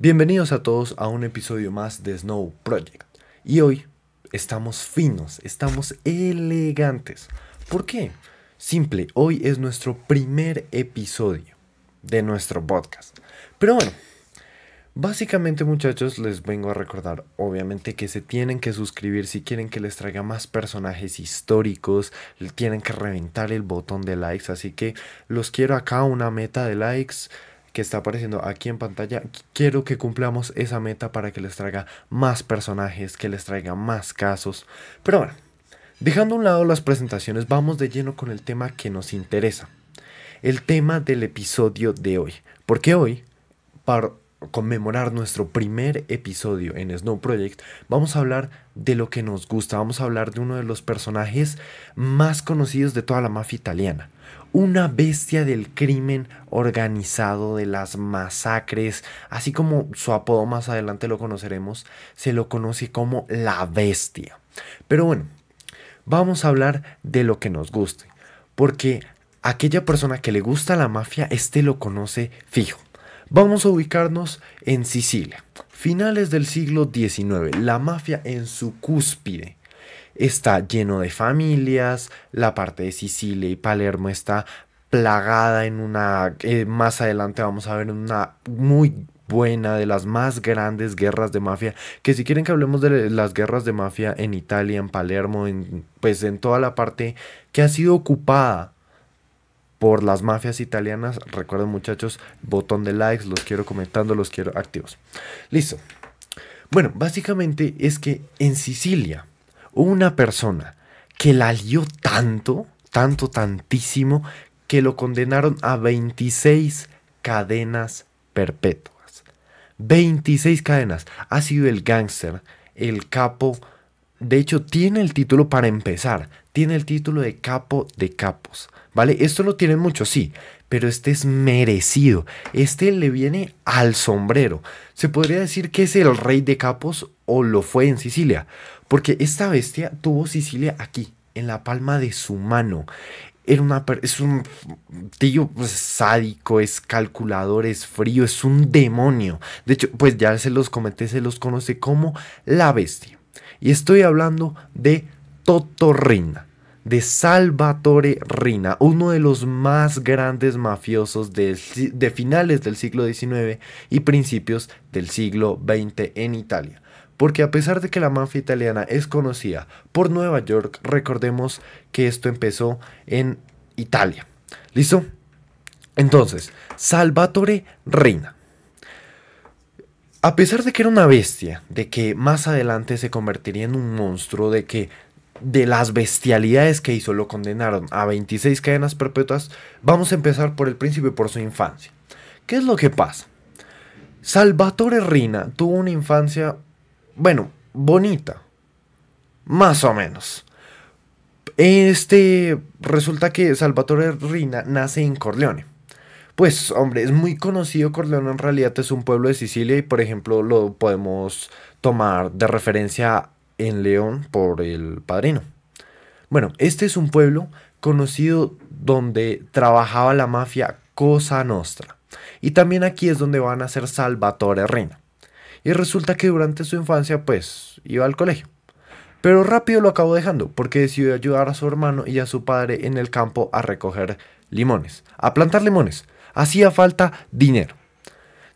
Bienvenidos a todos a un episodio más de Snow Project. Y hoy estamos finos, estamos elegantes. ¿Por qué? Simple, hoy es nuestro primer episodio de nuestro podcast. Pero bueno, básicamente muchachos les vengo a recordar obviamente que se tienen que suscribir si quieren que les traiga más personajes históricos. Tienen que reventar el botón de likes, así que los quiero acá una meta de likes que está apareciendo aquí en pantalla. Quiero que cumplamos esa meta para que les traiga más personajes, que les traiga más casos. Pero bueno, dejando a un lado las presentaciones, vamos de lleno con el tema que nos interesa. El tema del episodio de hoy. Porque hoy, para conmemorar nuestro primer episodio en Snow Project, vamos a hablar de lo que nos gusta. Vamos a hablar de uno de los personajes más conocidos de toda la mafia italiana. Una bestia del crimen organizado, de las masacres, así como su apodo más adelante lo conoceremos, se lo conoce como la bestia. Pero bueno, vamos a hablar de lo que nos guste, porque aquella persona que le gusta la mafia, lo conoce fijo. Vamos a ubicarnos en Sicilia, finales del siglo XIX, la mafia en su cúspide. Está lleno de familias, la parte de Sicilia y Palermo está plagada en una, más adelante vamos a ver una muy buena, de las más grandes guerras de mafia, que si quieren que hablemos de las guerras de mafia en Italia, en Palermo, pues en toda la parte que ha sido ocupada por las mafias italianas, recuerden muchachos, botón de likes, los quiero comentando, los quiero activos. Listo. Bueno, básicamente es que en Sicilia una persona que la lió tantísimo, que lo condenaron a 26 cadenas perpetuas. 26 cadenas. Ha sido el gángster, el capo. De hecho, tiene el título para empezar. Tiene el título de capo de capos. ¿Vale? Esto lo tienen muchos, sí. Pero este es merecido. Este le viene al sombrero. Se podría decir que es el rey de capos o lo fue en Sicilia. Porque esta bestia tuvo Sicilia aquí, en la palma de su mano. Es un tío pues, sádico, es calculador, es frío, es un demonio. De hecho, pues ya se los comenté, se los conoce como la bestia. Y estoy hablando de Totò Riina, de Salvatore Riina, uno de los más grandes mafiosos de finales del siglo XIX y principios del siglo XX en Italia. Porque a pesar de que la mafia italiana es conocida por Nueva York, recordemos que esto empezó en Italia. ¿Listo? Entonces, Salvatore Riina. A pesar de que era una bestia, de que más adelante se convertiría en un monstruo, de que de las bestialidades que hizo lo condenaron a 26 cadenas perpetuas, vamos a empezar por el principio, por su infancia. ¿Qué es lo que pasa? Salvatore Riina tuvo una infancia, bueno, bonita, más o menos. Resulta que Salvatore Riina nace en Corleone. Pues, hombre, es muy conocido. Corleone en realidad es un pueblo de Sicilia y, por ejemplo, lo podemos tomar de referencia en León por El Padrino. Bueno, este es un pueblo conocido donde trabajaba la mafia Cosa Nostra. Y también aquí es donde van a ser Salvatore Riina. Y resulta que durante su infancia, pues, iba al colegio. Pero rápido lo acabó dejando porque decidió ayudar a su hermano y a su padre en el campo a recoger limones, a plantar limones. Hacía falta dinero.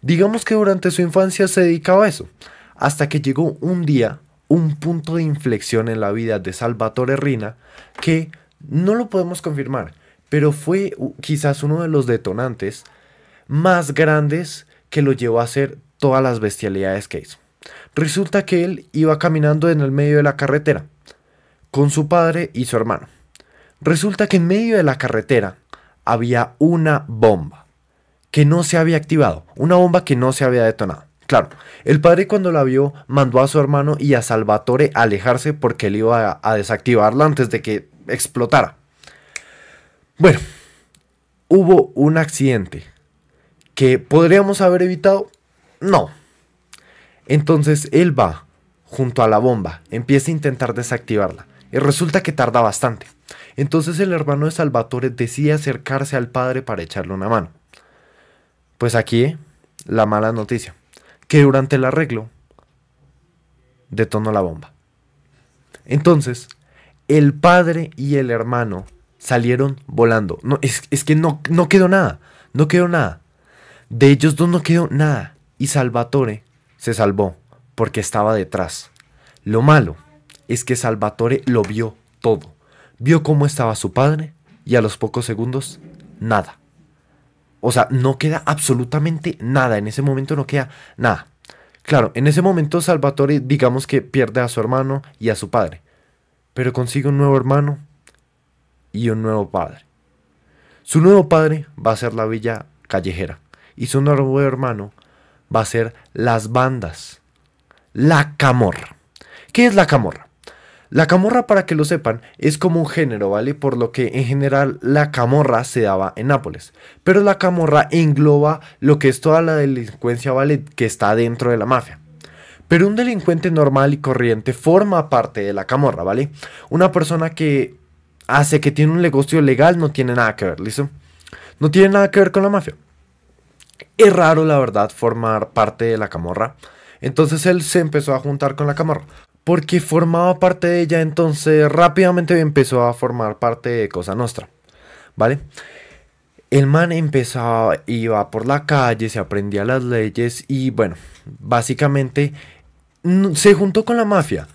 Digamos que durante su infancia se dedicaba a eso, hasta que llegó un día, un punto de inflexión en la vida de Salvatore Riina, que no lo podemos confirmar, pero fue quizás uno de los detonantes más grandes que lo llevó a hacer todas las bestialidades que hizo. Resulta que él iba caminando en el medio de la carretera con su padre y su hermano. Resulta que en medio de la carretera había una bomba que no se había activado, una bomba que no se había detonado. Claro, el padre cuando la vio mandó a su hermano y a Salvatore a alejarse porque él iba a desactivarla antes de que explotara. Bueno, hubo un accidente que podríamos haber evitado. No. Entonces él va junto a la bomba, empieza a intentar desactivarla y resulta que tarda bastante. Entonces el hermano de Salvatore decide acercarse al padre para echarle una mano. Pues aquí la mala noticia, que durante el arreglo detonó la bomba. Entonces, el padre y el hermano salieron volando. No, es que no quedó nada. No quedó nada. De ellos dos no quedó nada. Y Salvatore se salvó porque estaba detrás. Lo malo es que Salvatore lo vio todo. Vio cómo estaba su padre y a los pocos segundos, nada. O sea, no queda absolutamente nada. En ese momento no queda nada. Claro, en ese momento Salvatore, digamos que pierde a su hermano y a su padre. Pero consigue un nuevo hermano y un nuevo padre. Su nuevo padre va a ser la villa callejera. Y su nuevo hermano va a ser las bandas. La camorra. ¿Qué es la camorra? La camorra, para que lo sepan, es como un género, ¿vale? Por lo que en general la camorra se daba en Nápoles. Pero la camorra engloba lo que es toda la delincuencia, ¿vale? Que está dentro de la mafia. Pero un delincuente normal y corriente forma parte de la camorra, ¿vale? Una persona que hace que tiene un negocio legal no tiene nada que ver, ¿listo? No tiene nada que ver con la mafia. Es raro, la verdad, formar parte de la camorra. Entonces él se empezó a juntar con la camorra. Porque formaba parte de ella, entonces rápidamente empezó a formar parte de Cosa Nostra, ¿vale? El man empezaba, iba por la calle, se aprendía las leyes y bueno, básicamente se juntó con la mafia,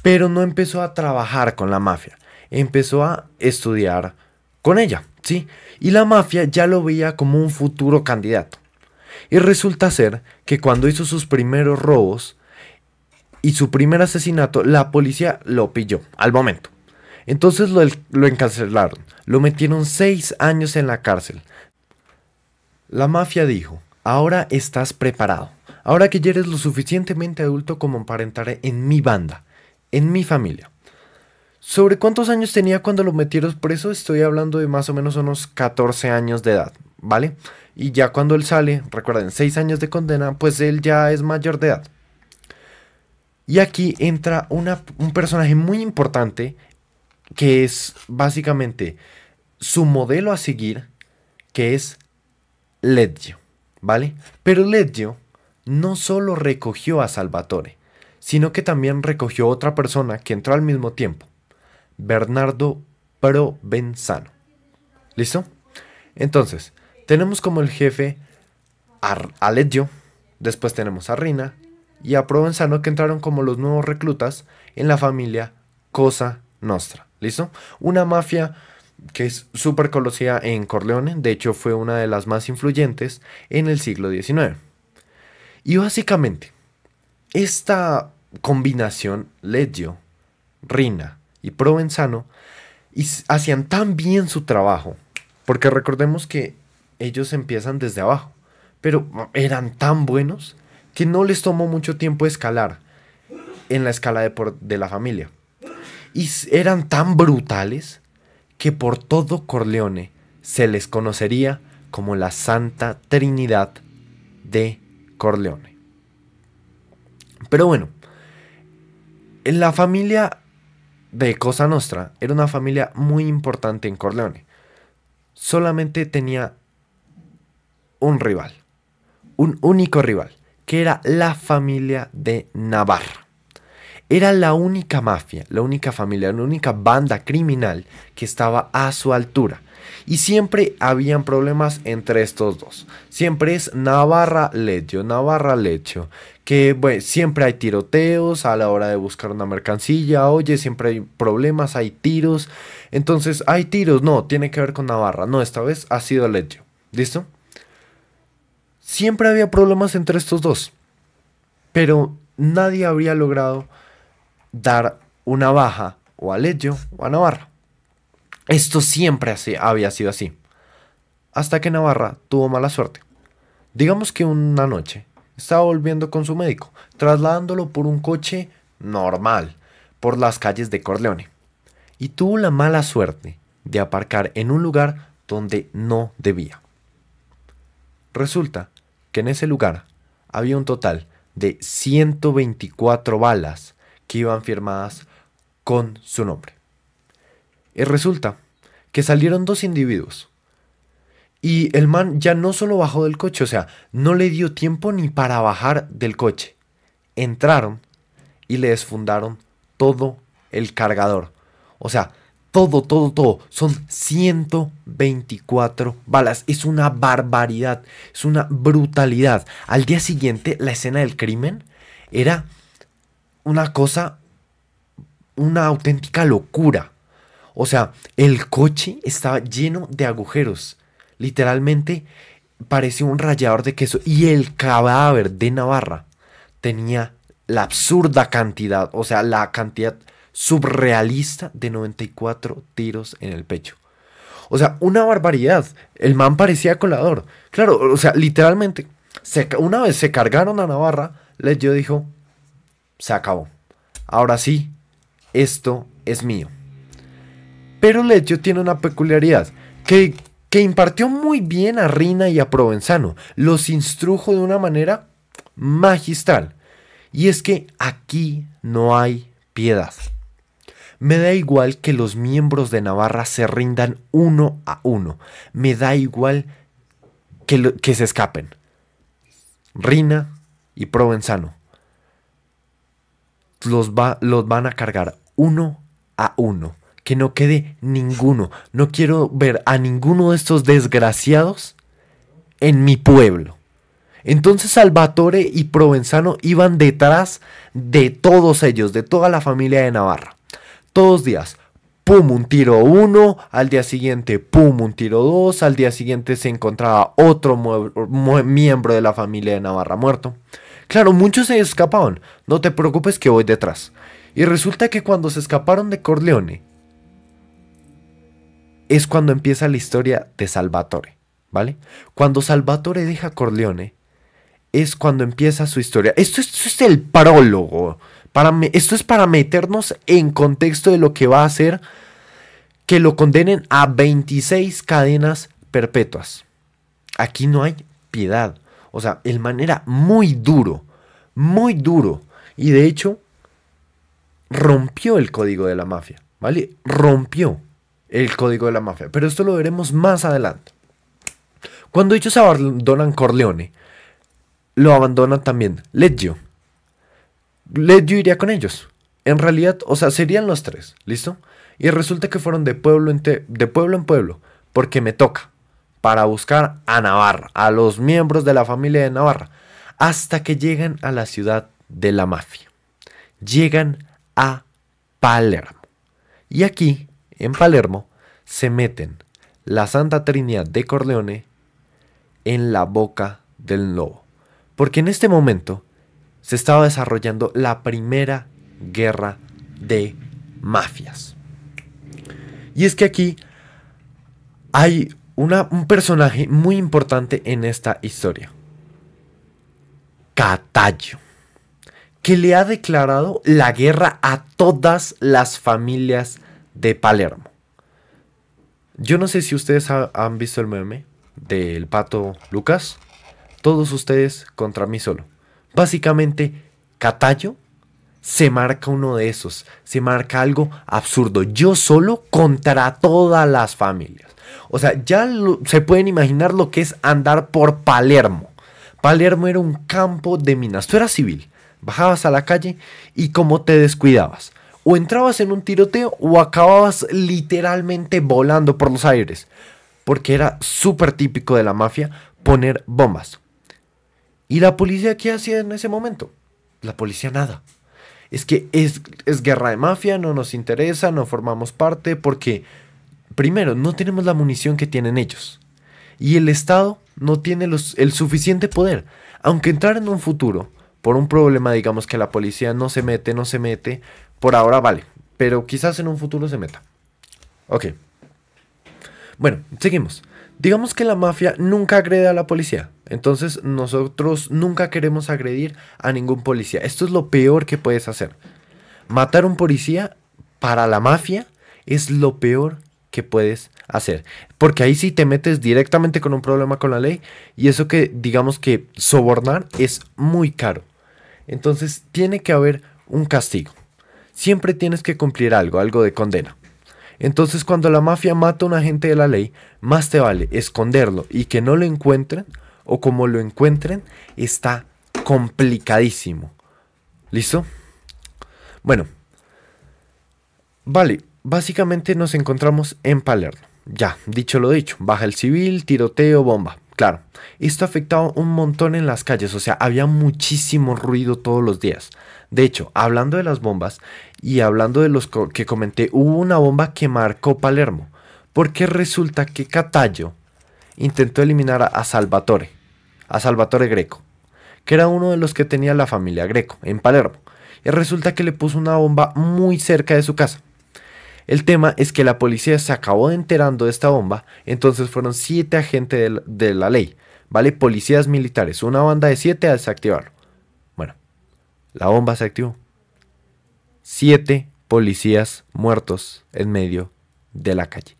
pero no empezó a trabajar con la mafia, empezó a estudiar con ella, ¿sí? Y la mafia ya lo veía como un futuro candidato. Y resulta ser que cuando hizo sus primeros robos y su primer asesinato, la policía lo pilló al momento. Entonces lo encarcelaron, lo metieron 6 años en la cárcel. La mafia dijo, ahora estás preparado, ahora que ya eres lo suficientemente adulto como para entrar en mi banda, en mi familia. ¿Sobre cuántos años tenía cuando lo metieron preso? Estoy hablando de más o menos unos 14 años de edad, ¿vale? Y ya cuando él sale, recuerden, 6 años de condena, pues él ya es mayor de edad. Y aquí entra un personaje muy importante que es básicamente su modelo a seguir, que es Leggio, ¿vale? Pero Leggio no solo recogió a Salvatore, sino que también recogió a otra persona que entró al mismo tiempo, Bernardo Provenzano. ¿Listo? Entonces, tenemos como el jefe a Leggio, después tenemos a Rina y a Provenzano, que entraron como los nuevos reclutas en la familia Cosa Nostra. ¿Listo? Una mafia que es súper conocida en Corleone, de hecho fue una de las más influyentes en el siglo XIX. Y básicamente, esta combinación, Leggio, Rina y Provenzano, hacían tan bien su trabajo, porque recordemos que ellos empiezan desde abajo, pero eran tan buenos que no les tomó mucho tiempo escalar en la escala de la familia. Y eran tan brutales que por todo Corleone se les conocería como la Santa Trinidad de Corleone. Pero bueno, la familia de Cosa Nostra era una familia muy importante en Corleone. Solamente tenía un rival, un único rival, que era la familia de Navarra. Era la única mafia, la única familia, la única banda criminal que estaba a su altura. Y siempre habían problemas entre estos dos. Siempre es Navarra-Leggio, Navarra-Leggio. Que bueno, siempre hay tiroteos a la hora de buscar una mercancía. Oye, siempre hay problemas, hay tiros. Entonces, hay tiros, no, tiene que ver con Navarra. No, esta vez ha sido Leggio. ¿Listo? Siempre había problemas entre estos dos. Pero nadie habría logrado dar una baja o a Leggio o a Navarra. Esto siempre había sido así. Hasta que Navarra tuvo mala suerte. Digamos que una noche estaba volviendo con su médico, trasladándolo por un coche normal por las calles de Corleone. Y tuvo la mala suerte de aparcar en un lugar donde no debía. Resulta que en ese lugar había un total de 124 balas que iban firmadas con su nombre. Y resulta que salieron dos individuos Y el man ya no solo bajó del coche, o sea, no le dio tiempo ni para bajar del coche. Entraron y le desfundaron todo el cargador. O sea, todo. Son 124 balas. Es una barbaridad, es una brutalidad. Al día siguiente, la escena del crimen era una cosa, una auténtica locura. O sea, el coche estaba lleno de agujeros. Literalmente parecía un rallador de queso. Y el cadáver de Navarra tenía la absurda cantidad, o sea, la cantidad surrealista de 94 tiros en el pecho. O sea, una barbaridad. El man parecía colador. Claro, o sea, literalmente, una vez se cargaron a Navarra, Leggio dijo, se acabó. Ahora sí, esto es mío. Pero Leggio tiene una peculiaridad, que impartió muy bien a Rina y a Provenzano. Los instrujo de una manera magistral. Y es que aquí no hay piedad. Me da igual que los miembros de Navarra se rindan uno a uno. Me da igual que se escapen. Rina y Provenzano los van a cargar uno a uno. Que no quede ninguno. No quiero ver a ninguno de estos desgraciados en mi pueblo. Entonces Salvatore y Provenzano iban detrás de todos ellos, de toda la familia de Navarra. Todos los días, pum, un tiro uno, al día siguiente, pum, un tiro dos, al día siguiente se encontraba otro miembro de la familia de Navarra muerto. Claro, muchos se escapaban, no te preocupes que voy detrás. Y resulta que cuando se escaparon de Corleone, es cuando empieza la historia de Salvatore, ¿vale? Cuando Salvatore deja Corleone, es cuando empieza su historia. Esto es el prólogo. Esto es para meternos en contexto de lo que va a hacer que lo condenen a 26 cadenas perpetuas. Aquí no hay piedad. O sea, el man era muy duro. Muy duro. Y de hecho, rompió el código de la mafia. ¿Vale? Rompió el código de la mafia. Pero esto lo veremos más adelante. Cuando ellos abandonan Corleone, lo abandonan también Leggio. Leggio iría con ellos. En realidad, o sea, serían los tres, ¿listo? Y resulta que fueron de pueblo en pueblo, porque me toca, para buscar a Navarra, a los miembros de la familia de Navarra, hasta que llegan a la ciudad de la mafia. Llegan a Palermo. Y aquí, en Palermo, se meten la Santa Trinidad de Corleone en la boca del lobo. Porque en este momento se estaba desarrollando la primera guerra de mafias. Y es que aquí hay un personaje muy importante en esta historia. Catallo, que le ha declarado la guerra a todas las familias de Palermo. Yo no sé si ustedes han visto el meme del pato Lucas. Todos ustedes contra mí solo. Básicamente, Catallo se marca uno de esos. Se marca algo absurdo. Yo solo contra todas las familias. O sea, ya se pueden imaginar lo que es andar por Palermo. Palermo era un campo de minas. Tú eras civil. Bajabas a la calle y como te descuidabas, o entrabas en un tiroteo o acababas literalmente volando por los aires. Porque era súper típico de la mafia poner bombas. ¿Y la policía qué hacía en ese momento? La policía nada. Es que es guerra de mafia, no nos interesa, no formamos parte porque, primero, no tenemos la munición que tienen ellos. Y el Estado no tiene el suficiente poder. Aunque entrar en un futuro, por un problema, digamos que la policía no se mete, por ahora vale. Pero quizás en un futuro se meta. Ok. Bueno, seguimos. Digamos que la mafia nunca agrede a la policía. Entonces nosotros nunca queremos agredir a ningún policía. Esto es lo peor que puedes hacer. Matar a un policía para la mafia es lo peor que puedes hacer. Porque ahí sí te metes directamente con un problema con la ley. Y eso que digamos que sobornar es muy caro. Entonces tiene que haber un castigo. Siempre tienes que cumplir algo de condena. Entonces cuando la mafia mata a un agente de la ley, más te vale esconderlo y que no lo encuentren, o como lo encuentren, está complicadísimo. ¿Listo? Bueno, vale, básicamente nos encontramos en Palermo. Ya, dicho lo dicho, baja el civil, tiroteo, bomba. Claro, esto afectaba un montón en las calles, o sea, había muchísimo ruido todos los días. De hecho, hablando de las bombas y hablando de los que comenté, hubo una bomba que marcó Palermo, porque resulta que Catallo intentó eliminar a Salvatore Greco, que era uno de los que tenía la familia Greco en Palermo, y resulta que le puso una bomba muy cerca de su casa. El tema es que la policía se acabó enterando de esta bomba, entonces fueron 7 agentes de la ley, ¿vale? Policías militares, una banda de 7 a desactivarlo. Bueno, la bomba se activó. 7 policías muertos en medio de la calle.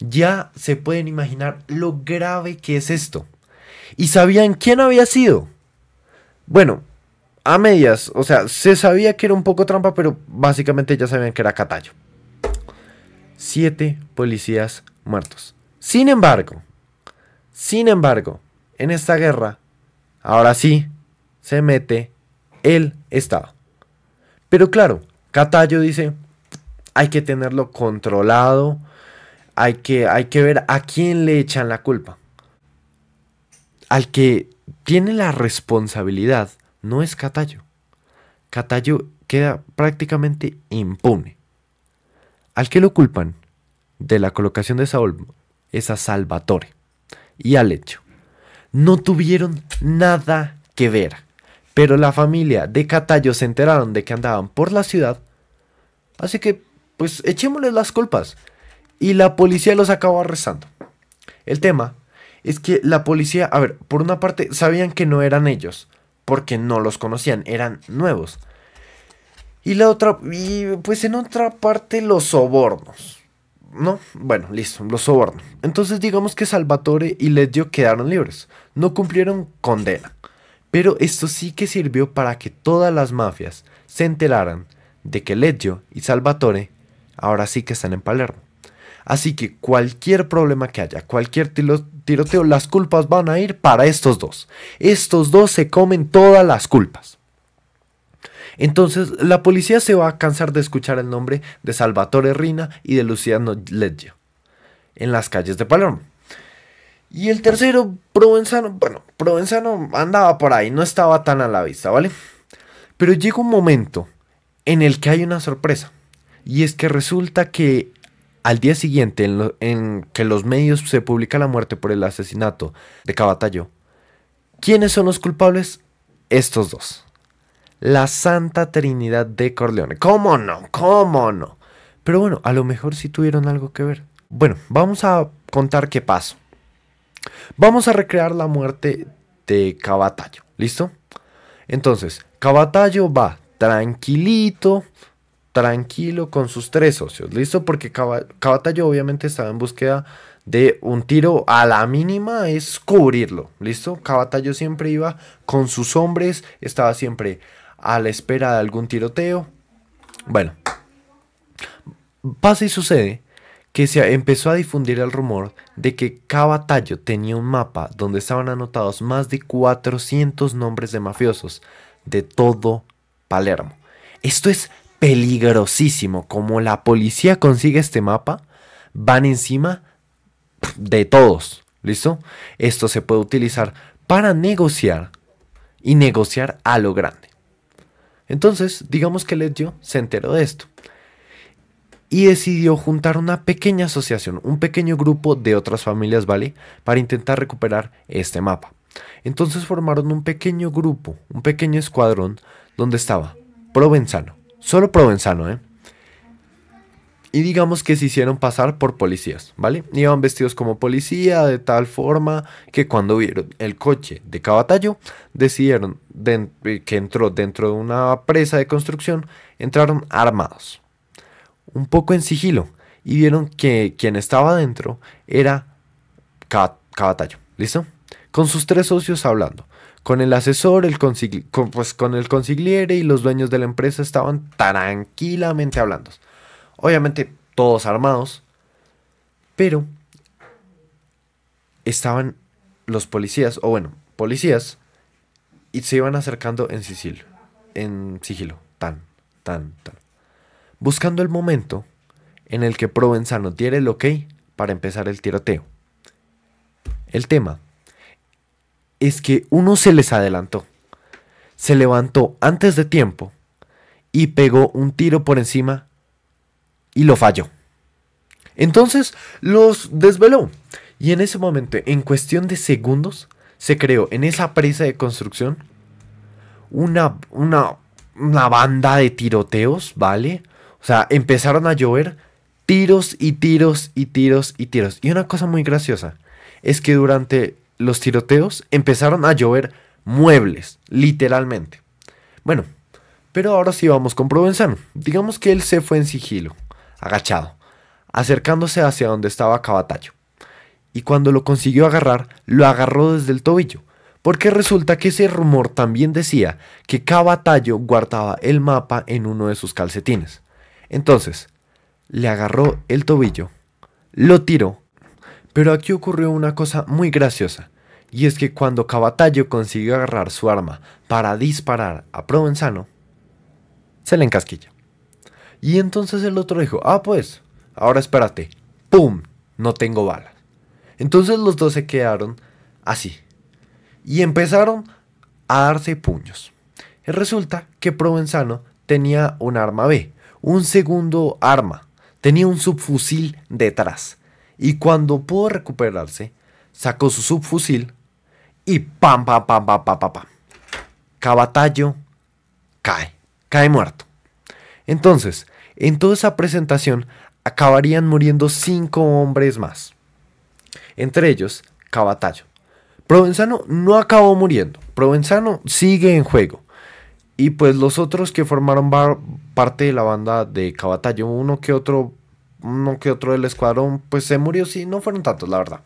Ya se pueden imaginar lo grave que es esto. ¿Y sabían quién había sido? Bueno, a medias, o sea, se sabía que era un poco trampa, pero básicamente ya sabían que era Catallo. 7 policías muertos. Sin embargo, en esta guerra, ahora sí, se mete el Estado. Pero claro, Catallo dice, hay que tenerlo controlado, hay que ver a quién le echan la culpa. Al que tiene la responsabilidad no es Catallo. Catallo queda prácticamente impune. Al que lo culpan de la colocación de Saúl es a Salvatore y a Leccio. No tuvieron nada que ver, pero la familia de Catallo se enteraron de que andaban por la ciudad, así que pues echémosles las culpas. Y la policía los acabó arrestando. El tema es que la policía, a ver, por una parte sabían que no eran ellos, porque no los conocían, eran nuevos. Y la otra, y pues en otra parte los sobornos, ¿no? Bueno, listo, los sobornos. Entonces digamos que Salvatore y Leccio quedaron libres, no cumplieron condena. Pero esto sí que sirvió para que todas las mafias se enteraran de que Leccio y Salvatore ahora sí que están en Palermo. Así que cualquier problema que haya, cualquier tiroteo, las culpas van a ir para estos dos. Estos dos se comen todas las culpas. Entonces la policía se va a cansar de escuchar el nombre de Salvatore Riina y de Luciano Leccio en las calles de Palermo. Y el tercero, Provenzano, bueno, Provenzano andaba por ahí, no estaba tan a la vista, ¿vale? Pero llega un momento en el que hay una sorpresa. Y es que resulta que al día siguiente, en que los medios se publica la muerte por el asesinato de Cavatayo, ¿quiénes son los culpables? Estos dos. La Santa Trinidad de Corleone. ¿Cómo no? ¿Cómo no? Pero bueno, a lo mejor sí tuvieron algo que ver. Bueno, vamos a contar qué pasó. Vamos a recrear la muerte de Cavatayo. ¿Listo? Entonces, Cavatayo va tranquilo con sus 3 socios. ¿Listo? Porque Cavatayo obviamente estaba en búsqueda de un tiro a la mínima, es cubrirlo. ¿Listo? Cavatayo siempre iba con sus hombres, estaba siempre a la espera de algún tiroteo. Bueno, pasa y sucede que se empezó a difundir el rumor de que Cavatayo tenía un mapa donde estaban anotados más de 400 nombres de mafiosos de todo Palermo. Esto es peligrosísimo. Como la policía consigue este mapa, van encima de todos. ¿Listo? Esto se puede utilizar para negociar y negociar a lo grande. Entonces, digamos que Leccio se enteró de esto y decidió juntar una pequeña asociación, un pequeño grupo de otras familias, ¿vale? Para intentar recuperar este mapa. Entonces formaron un pequeño grupo, un pequeño escuadrón donde estaba Provenzano, solo Provenzano, ¿eh? Y digamos que se hicieron pasar por policías, ¿vale? Iban vestidos como policía de tal forma que cuando vieron el coche de Cavatayo, decidieron que entró dentro de una presa de construcción, entraron armados, un poco en sigilo, y vieron que quien estaba dentro era Cavatayo, ¿listo? Con sus 3 socios hablando. Con el asesor, con el consigliere y los dueños de la empresa estaban tranquilamente hablando. Obviamente todos armados, pero estaban los policías, o bueno, policías, y se iban acercando en sigilo, tan, buscando el momento en el que Provenzano diera el ok para empezar el tiroteo. El tema es que uno se les adelantó, se levantó antes de tiempo y pegó un tiro por encima y lo falló. Entonces los desveló y en ese momento, en cuestión de segundos, se creó en esa presa de construcción una banda de tiroteos, ¿vale? O sea, empezaron a llover tiros y tiros y tiros y tiros. Y una cosa muy graciosa es que durante los tiroteos empezaron a llover muebles, literalmente. Bueno, pero ahora sí vamos con Provenzano. Digamos que él se fue en sigilo, agachado, acercándose hacia donde estaba Cavatayo. Y cuando lo consiguió agarrar, lo agarró desde el tobillo. Porque resulta que ese rumor también decía que Cavatayo guardaba el mapa en uno de sus calcetines. Entonces, le agarró el tobillo, lo tiró. Pero aquí ocurrió una cosa muy graciosa. Y es que cuando Cavatayo consiguió agarrar su arma para disparar a Provenzano, se le encasquilla. Y entonces el otro dijo, pues, ahora espérate. ¡Pum! No tengo balas. Entonces los dos se quedaron así. Y empezaron a darse puños. Y resulta que Provenzano tenía un arma B, un segundo arma. Tenía un subfusil detrás. Y cuando pudo recuperarse, sacó su subfusil y ¡pam, pam, pam, pam, pam, pam, pam! Cavatayo cae muerto. Entonces, en toda esa presentación acabarían muriendo 5 hombres más. Entre ellos, Cavatayo. Provenzano no acabó muriendo. Provenzano sigue en juego. Y pues los otros que formaron parte de la banda de Cavatayo, uno que otro del escuadrón, pues se murió, sí, no fueron tantos, la verdad.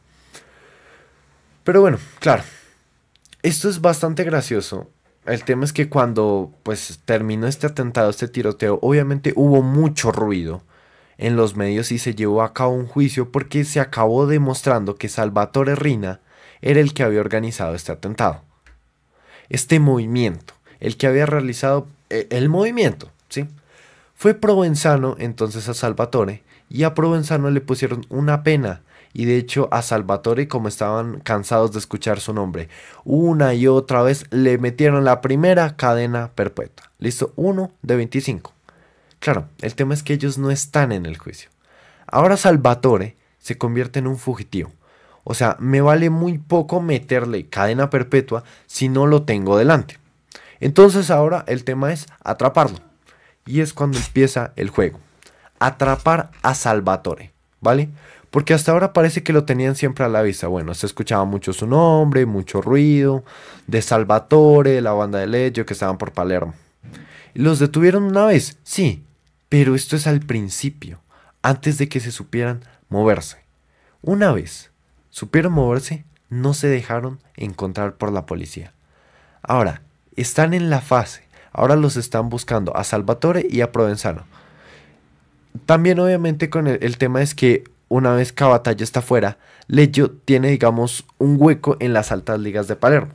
Pero bueno, claro, esto es bastante gracioso. El tema es que cuando pues terminó este atentado, este tiroteo, obviamente hubo mucho ruido en los medios y se llevó a cabo un juicio porque se acabó demostrando que Salvatore Riina era el que había organizado este atentado. Este movimiento, el que había realizado el movimiento, ¿sí? Fue Provenzano entonces a Salvatore y a Provenzano le pusieron una pena. Y de hecho a Salvatore, como estaban cansados de escuchar su nombre una y otra vez, le metieron la primera cadena perpetua. Listo, 1 de 25. Claro, el tema es que ellos no están en el juicio. Ahora Salvatore se convierte en un fugitivo. O sea, me vale muy poco meterle cadena perpetua si no lo tengo delante. Entonces ahora el tema es atraparlo. Y es cuando empieza el juego. Atrapar a Salvatore, ¿vale? Porque hasta ahora parece que lo tenían siempre a la vista. Bueno, se escuchaba mucho su nombre, mucho ruido, de Salvatore, de la banda de Leggio que estaban por Palermo. ¿Los detuvieron una vez? Sí, pero esto es al principio, antes de que se supieran moverse. Una vez supieron moverse, no se dejaron encontrar por la policía. Ahora, están en la fase, ahora los están buscando a Salvatore y a Provenzano. También obviamente con el tema es que una vez Cavatayo está fuera, Leggio tiene, digamos, un hueco en las altas ligas de Palermo.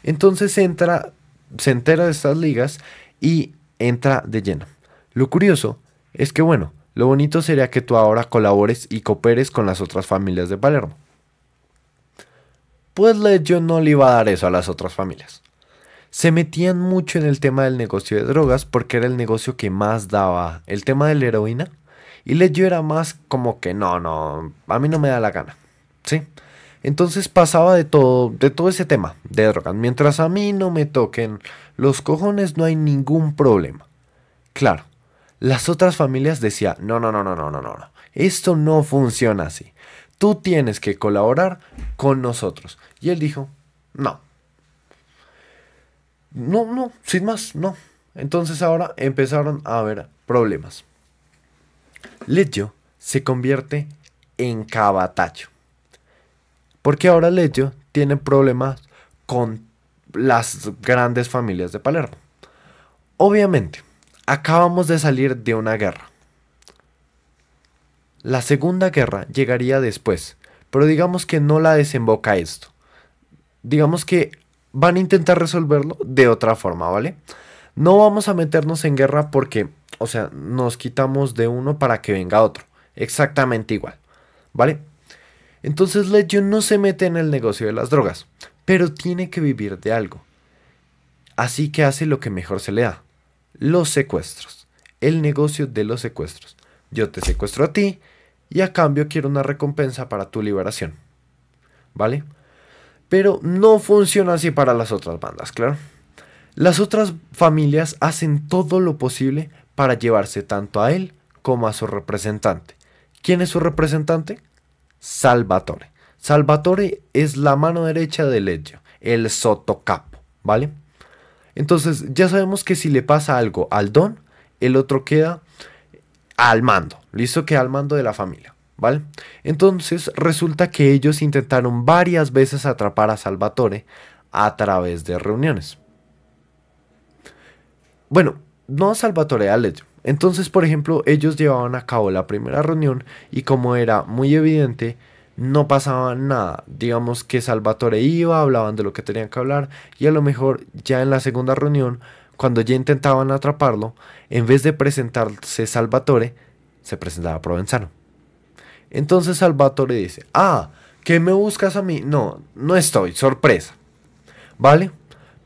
Entonces se entera de estas ligas y entra de lleno. Lo curioso es que, bueno, lo bonito sería que tú ahora colabores y cooperes con las otras familias de Palermo. Pues Leggio no le iba a dar eso a las otras familias. Se metían mucho en el tema del negocio de drogas porque era el negocio que más daba. El tema de la heroína. Y Leggio era más como que no, a mí no me da la gana, ¿sí? Entonces pasaba de todo ese tema de drogas. Mientras a mí no me toquen los cojones, no hay ningún problema. Claro, las otras familias decían, no. Esto no funciona así. Tú tienes que colaborar con nosotros. Y él dijo, no, sin más, no. Entonces ahora empezaron a haber problemas. Leggio se convierte en Cavatayo. Porque ahora Leggio tiene problemas con las grandes familias de Palermo. Obviamente, acabamos de salir de una guerra. La Segunda Guerra llegaría después, pero digamos que no la desemboca esto. Digamos que van a intentar resolverlo de otra forma, ¿vale? No vamos a meternos en guerra porque, o sea, nos quitamos de uno para que venga otro. Exactamente igual, ¿vale? Entonces Legion no se mete en el negocio de las drogas, pero tiene que vivir de algo. Así que hace lo que mejor se le da. Los secuestros. El negocio de los secuestros. Yo te secuestro a ti y a cambio quiero una recompensa para tu liberación. ¿Vale? Pero no funciona así para las otras bandas, claro. Las otras familias hacen todo lo posible para llevarse tanto a él como a su representante. ¿Quién es su representante? Salvatore. Salvatore es la mano derecha de Leggio, el sotocapo, ¿vale? Entonces ya sabemos que si le pasa algo al Don, el otro queda al mando, listo, queda al mando de la familia, ¿vale? Entonces resulta que ellos intentaron varias veces atrapar a Salvatore a través de reuniones. Bueno, no a Salvatore, a Leggio. Entonces, por ejemplo, ellos llevaban a cabo la primera reunión y como era muy evidente, no pasaba nada. Digamos que Salvatore iba, hablaban de lo que tenían que hablar y a lo mejor ya en la segunda reunión, cuando ya intentaban atraparlo, en vez de presentarse Salvatore, se presentaba Provenzano. Entonces Salvatore dice, ¿qué me buscas a mí? No, no estoy, sorpresa. ¿Vale?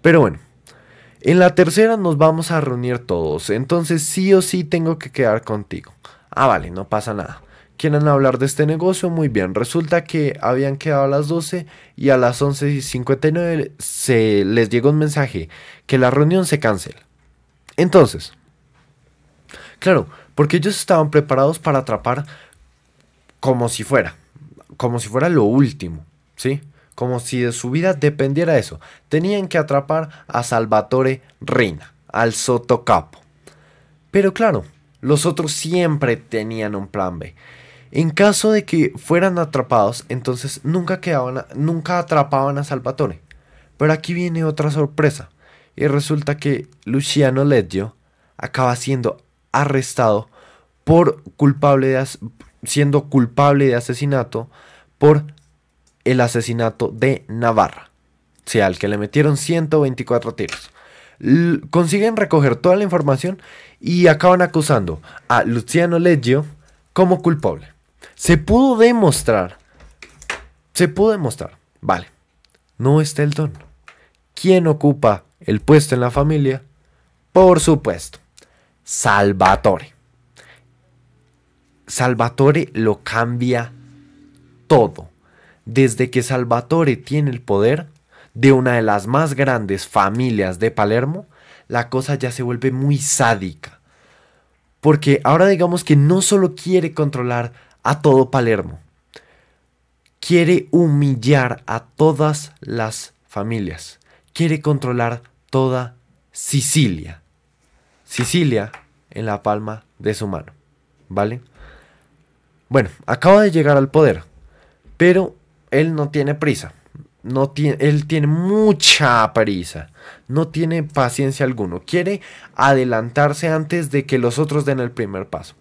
Pero bueno. En la tercera nos vamos a reunir todos, entonces sí o sí tengo que quedar contigo. Vale, no pasa nada. ¿Quieren hablar de este negocio? Muy bien, resulta que habían quedado a las 12 y a las 11:59 se les llegó un mensaje que la reunión se cancela. Entonces, claro, porque ellos estaban preparados para atrapar como si fuera lo último, ¿sí? Como si de su vida dependiera eso. Tenían que atrapar a Salvatore Reina, al sotocapo. Pero claro, los otros siempre tenían un plan B. En caso de que fueran atrapados, entonces nunca atrapaban a Salvatore. Pero aquí viene otra sorpresa. Y resulta que Luciano Leggio acaba siendo arrestado siendo culpable de asesinato por el asesinato de Navarra, o sea, al que le metieron 124 tiros. Consiguen recoger toda la información y acaban acusando a Luciano Leggio como culpable. Se pudo demostrar, vale, no está el Don. ¿Quién ocupa el puesto en la familia? Por supuesto, Salvatore. Salvatore lo cambia todo. Desde que Salvatore tiene el poder de una de las más grandes familias de Palermo, la cosa ya se vuelve muy sádica. Porque ahora digamos que no solo quiere controlar a todo Palermo, quiere humillar a todas las familias. Quiere controlar toda Sicilia. Sicilia en la palma de su mano, ¿vale? Bueno, acaba de llegar al poder, pero él no tiene prisa. Él tiene mucha prisa. No tiene paciencia alguno. Quiere adelantarse antes de que los otros den el primer paso.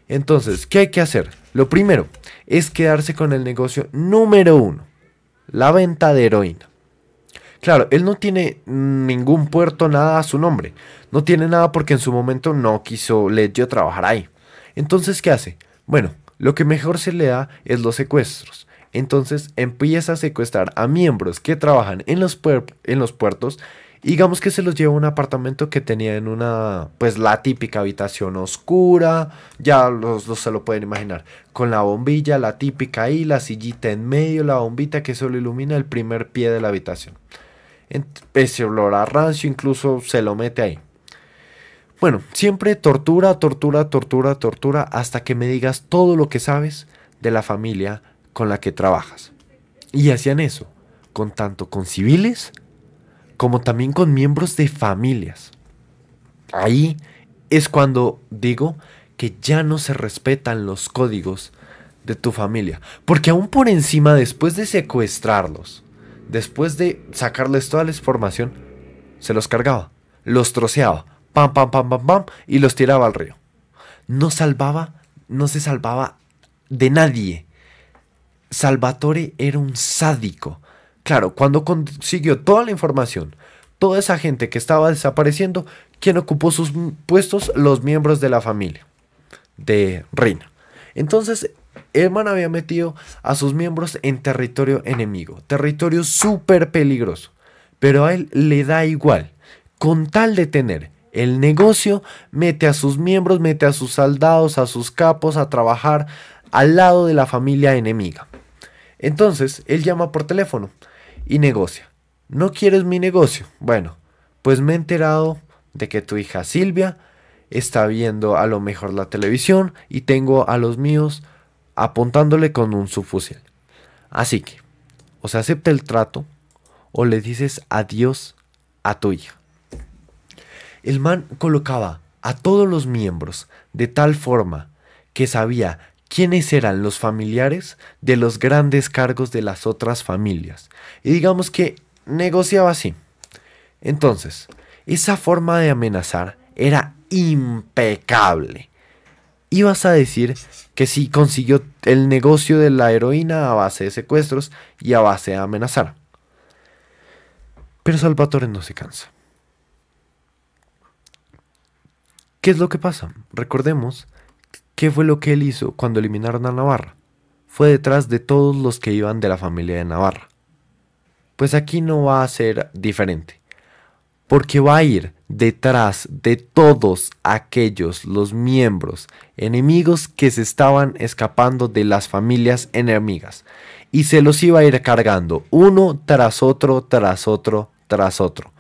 Entonces, ¿qué hay que hacer? Lo primero es quedarse con el negocio número 1. La venta de heroína. Claro, él no tiene ningún puerto, nada a su nombre. No tiene nada porque en su momento no quiso Leggio trabajar ahí. Entonces, ¿qué hace? Bueno, lo que mejor se le da es los secuestros. Entonces empieza a secuestrar a miembros que trabajan en los puertos. Y digamos que se los lleva a un apartamento que tenía en una, pues la típica habitación oscura. Ya se lo pueden imaginar. Con la bombilla, la típica ahí, la sillita en medio, la bombita que solo ilumina el primer pie de la habitación. Ese olor a rancio incluso se lo mete ahí. Bueno, siempre tortura hasta que me digas todo lo que sabes de la familia con la que trabajas. Y hacían eso, tanto con civiles como también con miembros de familias. Ahí es cuando digo que ya no se respetan los códigos de tu familia. Porque aún por encima, después de secuestrarlos, después de sacarles toda la información, se los cargaba, los troceaba, pam, y los tiraba al río. No se salvaba de nadie. Salvatore era un sádico. Claro, cuando consiguió toda la información, toda esa gente que estaba desapareciendo, ¿quién ocupó sus puestos? Los miembros de la familia de Rina. Entonces, el man había metido a sus miembros en territorio enemigo, territorio súper peligroso, pero a él le da igual. Con tal de tener el negocio, mete a sus miembros, mete a sus soldados, a sus capos a trabajar al lado de la familia enemiga. Entonces, él llama por teléfono y negocia. ¿No quieres mi negocio? Bueno, pues me he enterado de que tu hija Silvia está viendo a lo mejor la televisión y tengo a los míos apuntándole con un subfusil. Así que, o se acepta el trato o le dices adiós a tu hija. El man colocaba a todos los miembros de tal forma que sabía quiénes eran los familiares de los grandes cargos de las otras familias. Y digamos que negociaba así. Entonces, esa forma de amenazar era impecable. Ibas a decir que sí consiguió el negocio de la heroína a base de secuestros y a base de amenazar. Pero Salvatore no se cansa. ¿Qué es lo que pasa? Recordemos qué fue lo que él hizo cuando eliminaron a Navarra. Fue detrás de todos los que iban de la familia de Navarra. Pues aquí no va a ser diferente. Porque va a ir detrás de todos aquellos, los miembros enemigos que se estaban escapando de las familias enemigas. Y se los iba a ir cargando uno tras otro, tras otro, tras otro.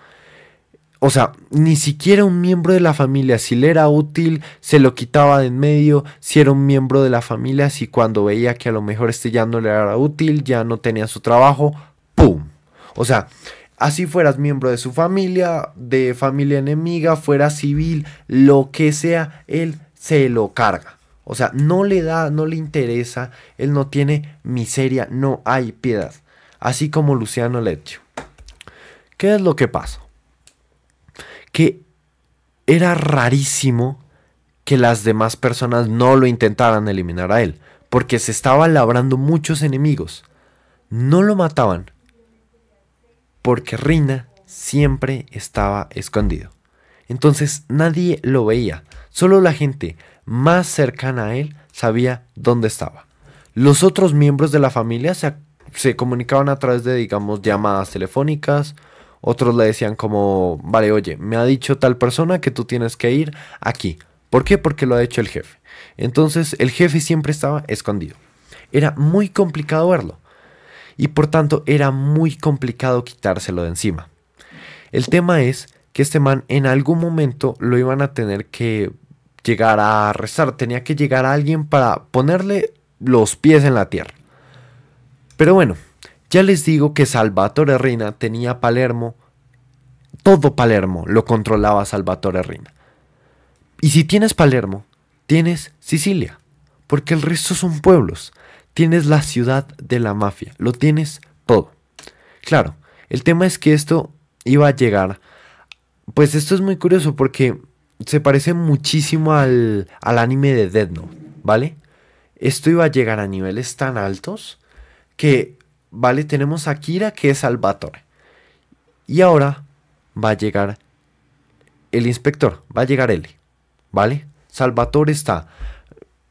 O sea, ni siquiera un miembro de la familia, si le era útil, se lo quitaba de en medio. Si era un miembro de la familia, si cuando veía que a lo mejor este ya no le era útil, ya no tenía su trabajo, ¡pum! O sea, así fueras miembro de su familia, de familia enemiga, fuera civil, lo que sea, él se lo carga. O sea, no le da, no le interesa, él no tiene miseria, no hay piedad. Así como Luciano Leccio. ¿Qué es lo que pasa? Que era rarísimo que las demás personas no lo intentaran eliminar a él, porque se estaban labrando muchos enemigos. No lo mataban, porque Rina siempre estaba escondido. Entonces nadie lo veía, solo la gente más cercana a él sabía dónde estaba. Los otros miembros de la familia se comunicaban a través de, digamos, llamadas telefónicas. Otros le decían como, vale, oye, me ha dicho tal persona que tú tienes que ir aquí. ¿Por qué? Porque lo ha hecho el jefe. Entonces el jefe siempre estaba escondido. Era muy complicado verlo. Y por tanto era muy complicado quitárselo de encima. El tema es que este man en algún momento lo iban a tener que llegar a arrestar. Tenía que llegar a alguien para ponerle los pies en la tierra. Pero bueno, ya les digo que Salvatore Rina tenía Palermo. Todo Palermo lo controlaba Salvatore Rina. Y si tienes Palermo, tienes Sicilia. Porque el resto son pueblos. Tienes la ciudad de la mafia. Lo tienes todo. Claro, el tema es que esto iba a llegar. Pues esto es muy curioso porque se parece muchísimo al anime de Death Note, ¿vale? Esto iba a llegar a niveles tan altos que, ¿vale? Tenemos a Kira, que es Salvatore. Y ahora va a llegar el inspector, va a llegar L, ¿vale? Salvatore está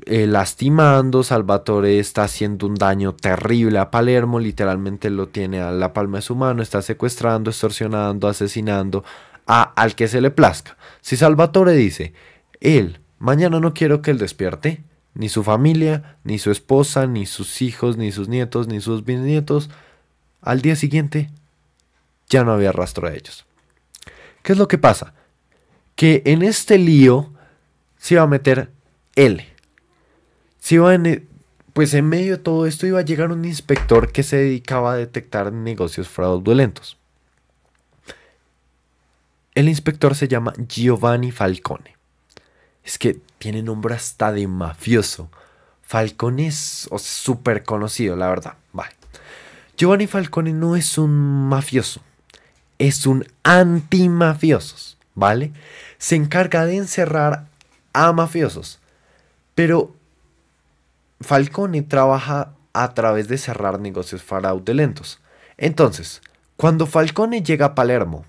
lastimando, Salvatore está haciendo un daño terrible a Palermo, literalmente lo tiene a la palma de su mano, está secuestrando, extorsionando, asesinando al que se le plazca. Si Salvatore dice, él, mañana no quiero que él despierte, ni su familia, ni su esposa, ni sus hijos, ni sus nietos, ni sus bisnietos, al día siguiente ya no había rastro de ellos. ¿Qué es lo que pasa? Que en este lío se iba a meter L. Pues en medio de todo esto iba a llegar un inspector que se dedicaba a detectar negocios fraudulentos. El inspector se llama Giovanni Falcone. Es que tiene nombre hasta de mafioso. Falcone es súper conocido, la verdad. Vale. Giovanni Falcone no es un mafioso. Es un antimafioso, ¿vale? Se encarga de encerrar a mafiosos. Pero Falcone trabaja a través de cerrar negocios fraudulentos. Entonces, cuando Falcone llega a Palermo,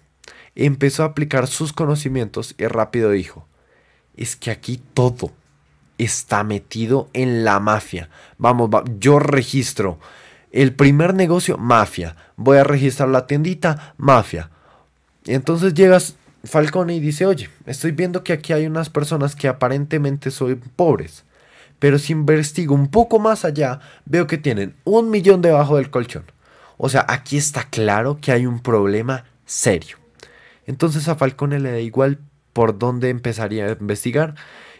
empezó a aplicar sus conocimientos y rápido dijo, es que aquí todo está metido en la mafia. Vamos, yo registro el primer negocio, mafia. Voy a registrar la tiendita, mafia. Y entonces llegas Falcone y dice, oye, estoy viendo que aquí hay unas personas que aparentemente son pobres. Pero si investigo un poco más allá, veo que tienen 1 millón debajo del colchón. O sea, aquí está claro que hay un problema serio. Entonces a Falcone le da igual por dónde empezaría a investigar,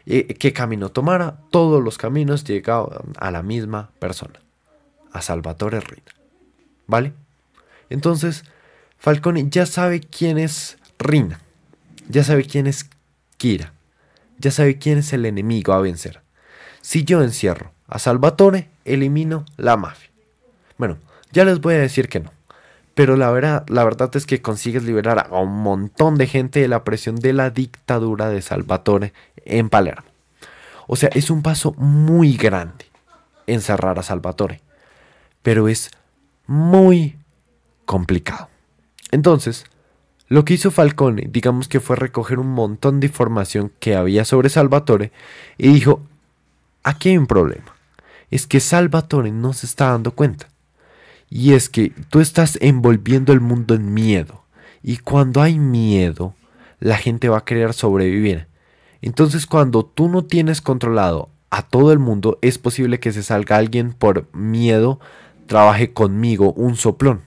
qué camino tomara. Todos los caminos llegaban a la misma persona, a Salvatore Rina. ¿Vale? Entonces, Falcone ya sabe quién es Rina, ya sabe quién es Kira, ya sabe quién es el enemigo a vencer. Si yo encierro a Salvatore, elimino la mafia. Bueno, ya les voy a decir que no. Pero la verdad es que consigues liberar a un montón de gente de la presión de la dictadura de Salvatore en Palermo. O sea, es un paso muy grande encerrar a Salvatore. Pero es muy complicado. Entonces, lo que hizo Falcone, digamos que fue recoger un montón de información que había sobre Salvatore y dijo, aquí hay un problema. Es que Salvatore no se está dando cuenta. Y es que tú estás envolviendo el mundo en miedo. Y cuando hay miedo, la gente va a querer sobrevivir. Entonces cuando tú no tienes controlado a todo el mundo, es posible que se salga alguien por miedo, trabaje conmigo un soplón.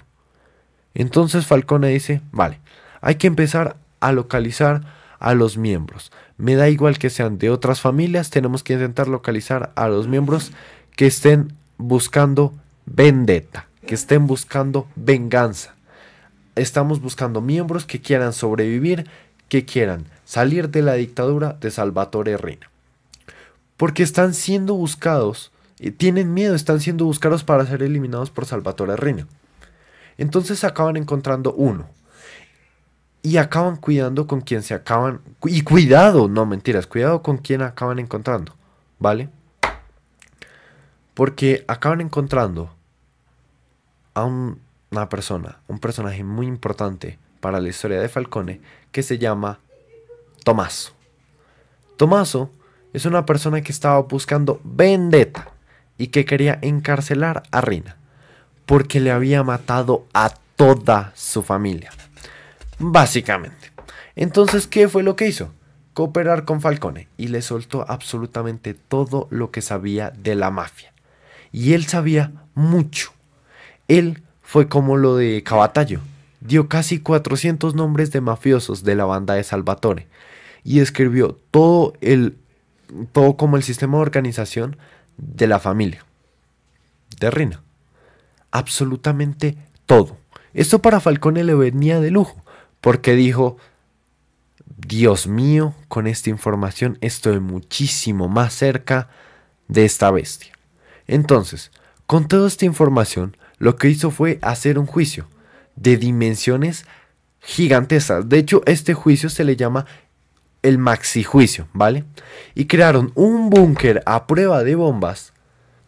Entonces Falcone dice, vale, hay que empezar a localizar a los miembros. Me da igual que sean de otras familias, tenemos que intentar localizar a los miembros que estén buscando vendetta, que estén buscando venganza. Estamos buscando miembros que quieran sobrevivir, que quieran salir de la dictadura de Salvatore Rina. Porque están siendo buscados, tienen miedo, están siendo buscados para ser eliminados por Salvatore Rina. Entonces acaban encontrando uno. Y acaban cuidando con quien se acaban... Y cuidado, no mentiras, cuidado con quien acaban encontrando, ¿vale? Porque acaban encontrando a una persona, un personaje muy importante para la historia de Falcone, que se llama Tommaso. Tommaso es una persona que estaba buscando vendetta y que quería encarcelar a Rina, porque le había matado a toda su familia. Básicamente. Entonces, ¿qué fue lo que hizo? Cooperar con Falcone y le soltó absolutamente todo lo que sabía de la mafia. Y él sabía mucho. Él fue como lo de Cavatayo. Dio casi 400 nombres de mafiosos de la banda de Salvatore y escribió todo como el sistema de organización de la familia de Rina. Absolutamente todo. Esto para Falcone le venía de lujo, porque dijo, Dios mío, con esta información estoy muchísimo más cerca de esta bestia. Entonces, con toda esta información, lo que hizo fue hacer un juicio de dimensiones gigantescas. De hecho, este juicio se le llama el maxi juicio, ¿vale? Y crearon un búnker a prueba de bombas,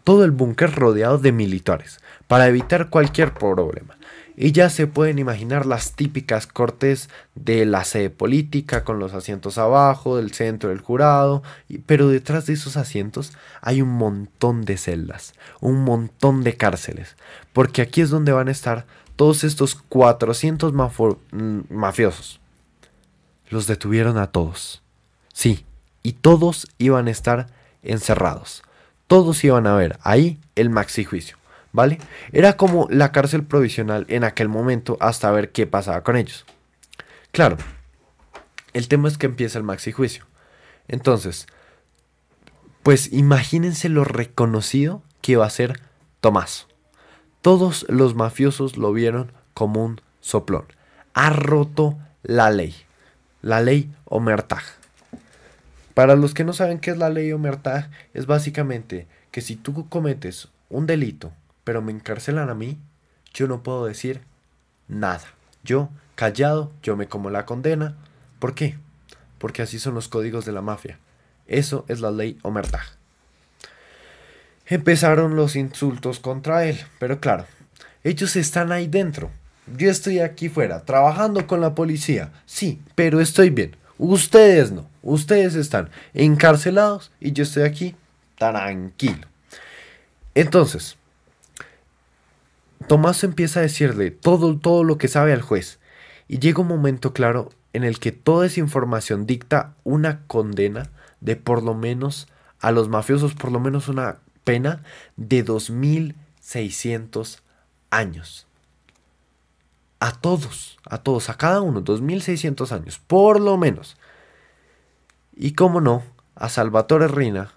todo el búnker rodeado de militares, para evitar cualquier problema. Y ya se pueden imaginar las típicas cortes de la sede política con los asientos abajo, del centro del jurado, pero detrás de esos asientos hay un montón de celdas, un montón de cárceles, porque aquí es donde van a estar todos estos 400 mafiosos. Los detuvieron a todos, sí, y todos iban a estar encerrados, todos iban a ver ahí el maxi juicio. ¿Vale? Era como la cárcel provisional en aquel momento hasta ver qué pasaba con ellos. Claro, el tema es que empieza el maxi juicio. Entonces, pues imagínense lo reconocido que va a ser Tommaso. Todos los mafiosos lo vieron como un soplón. Ha roto la ley Omertag. Para los que no saben qué es la ley Omertag, es básicamente que si tú cometes un delito, pero me encarcelan a mí, yo no puedo decir nada. Yo, callado, yo me como la condena. ¿Por qué? Porque así son los códigos de la mafia. Eso es la ley Omertag. Empezaron los insultos contra él, pero claro, ellos están ahí dentro. Yo estoy aquí fuera, trabajando con la policía. Sí, pero estoy bien. Ustedes no. Ustedes están encarcelados y yo estoy aquí tranquilo. Entonces, Tomás empieza a decirle todo lo que sabe al juez. Y llega un momento claro en el que toda esa información dicta una condena de por lo menos a los mafiosos, por lo menos una pena de 2600 años. A todos, a cada uno, 2600 años, por lo menos. Y cómo no, a Salvatore Rina,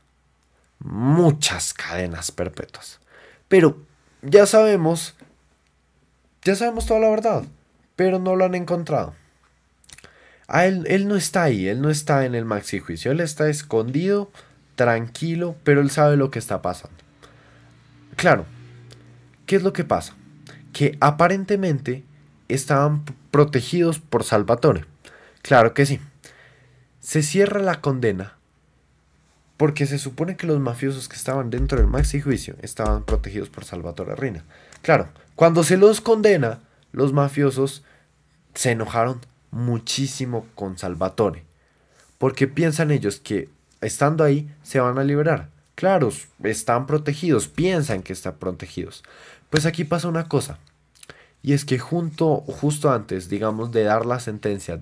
muchas cadenas perpetuas. Pero ya sabemos, ya sabemos toda la verdad, pero no lo han encontrado. Él no está ahí, él no está en el maxi juicio, él está escondido, tranquilo, pero él sabe lo que está pasando. Claro, ¿qué es lo que pasa? Que aparentemente estaban protegidos por Salvatore. Claro que sí. Se cierra la condena porque se supone que los mafiosos que estaban dentro del maxi juicio estaban protegidos por Salvatore Rina. Claro, cuando se los condena, los mafiosos se enojaron muchísimo con Salvatore, porque piensan ellos que estando ahí se van a liberar. Claro, están protegidos, piensan que están protegidos. Pues aquí pasa una cosa, y es que justo antes, digamos, de dar la sentencia,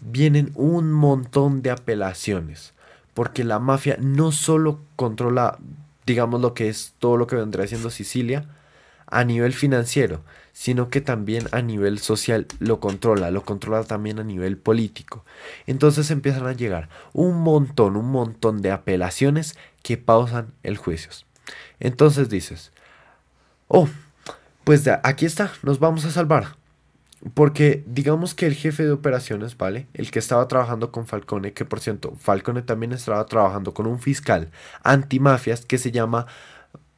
vienen un montón de apelaciones, porque la mafia no solo controla, digamos, lo que es todo lo que vendría siendo Sicilia a nivel financiero, sino que también a nivel social lo controla también a nivel político. Entonces empiezan a llegar un montón de apelaciones que pausan el juicio. Entonces dices, oh, pues aquí está, nos vamos a salvar. Porque digamos que el jefe de operaciones, ¿vale? El que estaba trabajando con Falcone, que por cierto, Falcone también estaba trabajando con un fiscal antimafias que se llama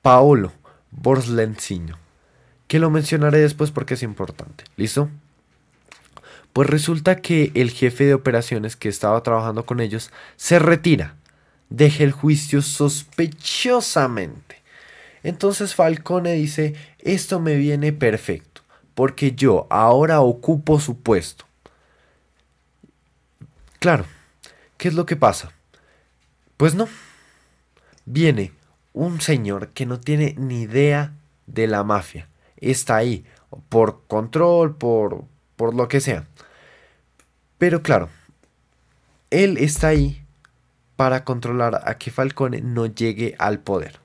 Paolo Borsellino, que lo mencionaré después porque es importante. ¿Listo? Pues resulta que el jefe de operaciones que estaba trabajando con ellos se retira, deja el juicio sospechosamente. Entonces Falcone dice, esto me viene perfecto, porque yo ahora ocupo su puesto. Claro, ¿qué es lo que pasa? Pues no, viene un señor que no tiene ni idea de la mafia. Está ahí, por control, por lo que sea. Pero claro, él está ahí para controlar a que Falcone no llegue al poder.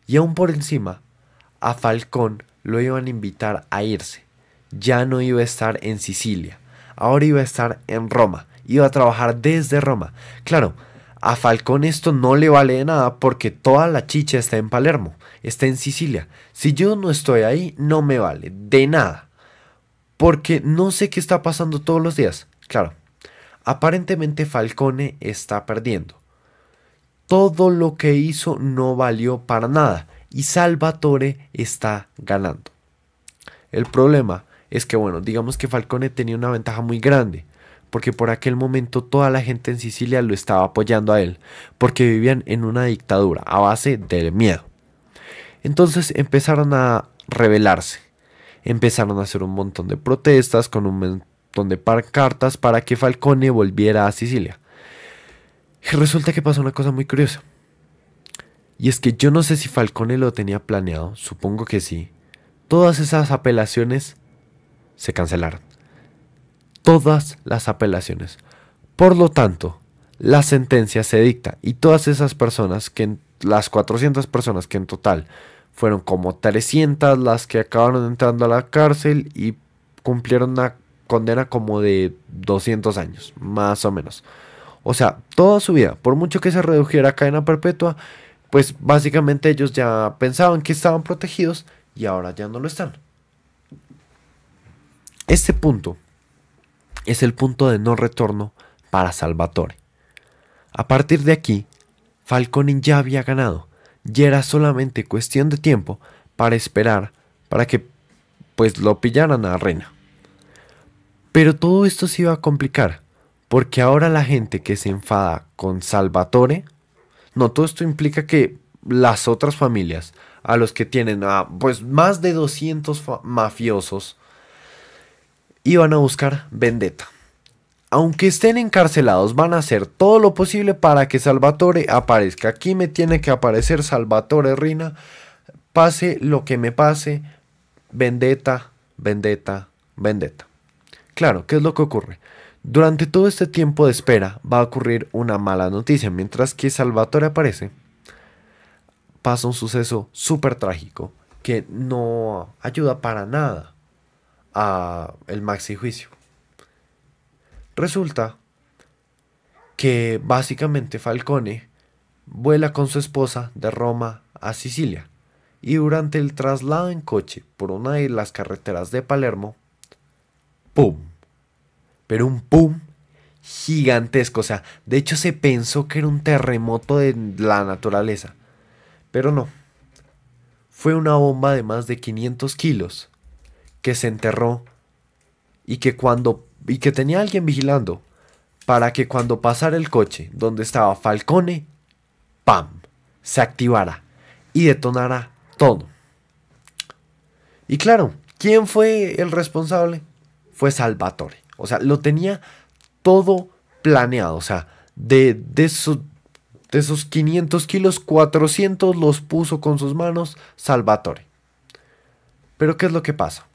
Y aún por encima, a Falcón lo iban a invitar a irse. Ya no iba a estar en Sicilia, ahora iba a estar en Roma, iba a trabajar desde Roma. Claro, a Falcón esto no le vale de nada porque toda la chicha está en Palermo, está en Sicilia. Si yo no estoy ahí, no me vale de nada, porque no sé qué está pasando todos los días. Claro, aparentemente Falcone está perdiendo. Todo lo que hizo no valió para nada y Salvatore está ganando. El problema es que, bueno, digamos que Falcone tenía una ventaja muy grande, porque por aquel momento toda la gente en Sicilia lo estaba apoyando a él, porque vivían en una dictadura a base del miedo. Entonces empezaron a rebelarse, empezaron a hacer un montón de protestas con un montón de pancartas para que Falcone volviera a Sicilia. Y resulta que pasó una cosa muy curiosa. Y es que yo no sé si Falcone lo tenía planeado, supongo que sí. Todas esas apelaciones se cancelaron. Todas las apelaciones. Por lo tanto, la sentencia se dicta y todas esas personas, las 400 personas que en total fueron como 300 las que acabaron entrando a la cárcel y cumplieron una condena como de 200 años, más o menos. O sea, toda su vida, por mucho que se redujera a cadena perpetua, pues básicamente ellos ya pensaban que estaban protegidos y ahora ya no lo están. Este punto es el punto de no retorno para Salvatore. A partir de aquí, Falcone ya había ganado, ya era solamente cuestión de tiempo para esperar para que pues lo pillaran a Rina. Pero todo esto se iba a complicar, porque ahora la gente que se enfada con Salvatore, no, todo esto implica que las otras familias, a los que tienen pues más de 200 mafiosos, iban a buscar vendetta. Aunque estén encarcelados, van a hacer todo lo posible para que Salvatore aparezca. Aquí me tiene que aparecer Salvatore Riina, pase lo que me pase, vendetta, vendetta, vendetta. Claro, ¿qué es lo que ocurre? Durante todo este tiempo de espera va a ocurrir una mala noticia. Mientras que Salvatore aparece, pasa un suceso súper trágico que no ayuda para nada a el maxi juicio. Resulta que básicamente Falcone vuela con su esposa de Roma a Sicilia y durante el traslado en coche por una de las carreteras de Palermo, ¡pum! Pero un ¡pum! Gigantesco, o sea, de hecho se pensó que era un terremoto de la naturaleza, pero no, fue una bomba de más de 500 kilos que se enterró y que tenía alguien vigilando para que cuando pasara el coche donde estaba Falcone, ¡pam!, se activara y detonara todo. Y claro, ¿quién fue el responsable? Fue Salvatore. O sea, lo tenía todo planeado. O sea, de esos 500 kilos, 400 los puso con sus manos Salvatore. Pero ¿qué es lo que pasa?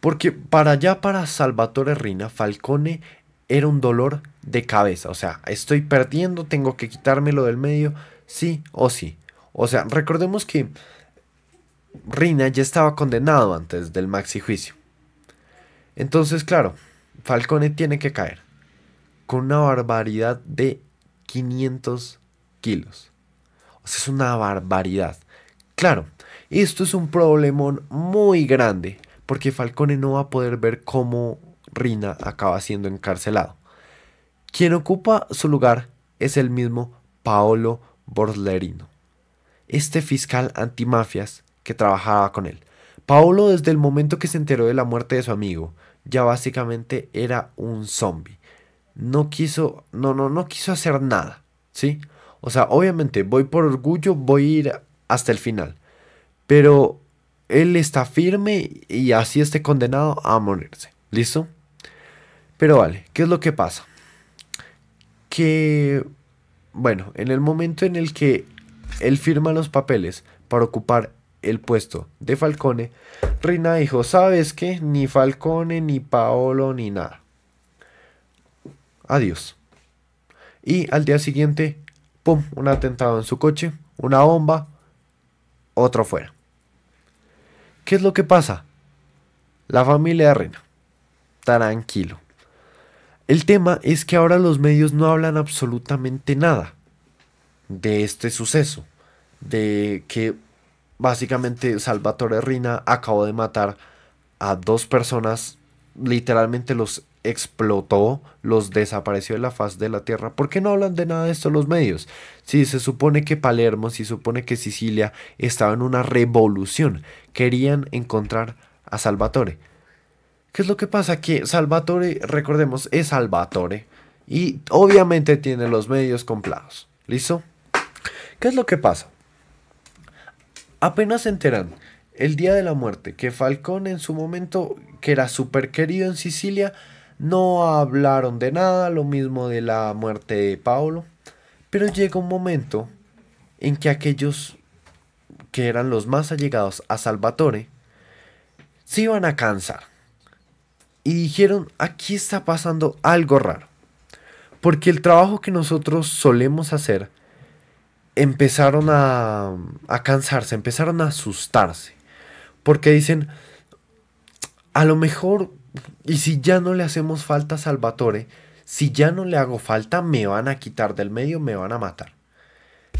Porque para Salvatore Riina, Falcone era un dolor de cabeza. O sea, estoy perdiendo, tengo que quitármelo del medio, sí o sí. O sea, recordemos que Riina ya estaba condenado antes del maxi juicio. Entonces, claro, Falcone tiene que caer con una barbaridad de 500 kilos. O sea, es una barbaridad. Claro, esto es un problemón muy grande, porque Falcone no va a poder ver cómo Riina acaba siendo encarcelado. Quien ocupa su lugar es el mismo Paolo Borsellino, este fiscal antimafias que trabajaba con él. Paolo, desde el momento que se enteró de la muerte de su amigo, ya básicamente era un zombie. No quiso hacer nada, ¿sí? O sea, obviamente voy por orgullo, voy a ir hasta el final, pero él está firme y así esté condenado a morirse. ¿Listo? Pero vale, ¿qué es lo que pasa? Que, bueno, en el momento en el que él firma los papeles para ocupar el puesto de Falcone, Riina dijo, ¿sabes qué? Ni Falcone, ni Paolo, ni nada. Adiós. Y al día siguiente, ¡pum!, un atentado en su coche, una bomba, otro fuera. ¿Qué es lo que pasa? La familia de Riina, tranquilo. El tema es que ahora los medios no hablan absolutamente nada de este suceso, de que básicamente Salvatore Riina acabó de matar a dos personas, literalmente los explotó, los desapareció de la faz de la tierra. ¿Por qué no hablan de nada de esto los medios? Si se supone que Palermo, si se supone que Sicilia estaba en una revolución, querían encontrar a Salvatore. ¿Qué es lo que pasa? Que Salvatore, recordemos, es Salvatore y obviamente tiene los medios comprados. ¿Listo? ¿Qué es lo que pasa? Apenas se enteran el día de la muerte que Falcone en su momento, que era súper querido en Sicilia, no hablaron de nada, lo mismo de la muerte de Paolo. Pero llega un momento en que aquellos que eran los más allegados a Salvatore se iban a cansar. Y dijeron, aquí está pasando algo raro. Porque el trabajo que nosotros solemos hacer, empezaron a cansarse, empezaron a asustarse. Porque dicen, a lo mejor, y si ya no le hacemos falta a Salvatore, si ya no le hago falta, me van a quitar del medio, me van a matar.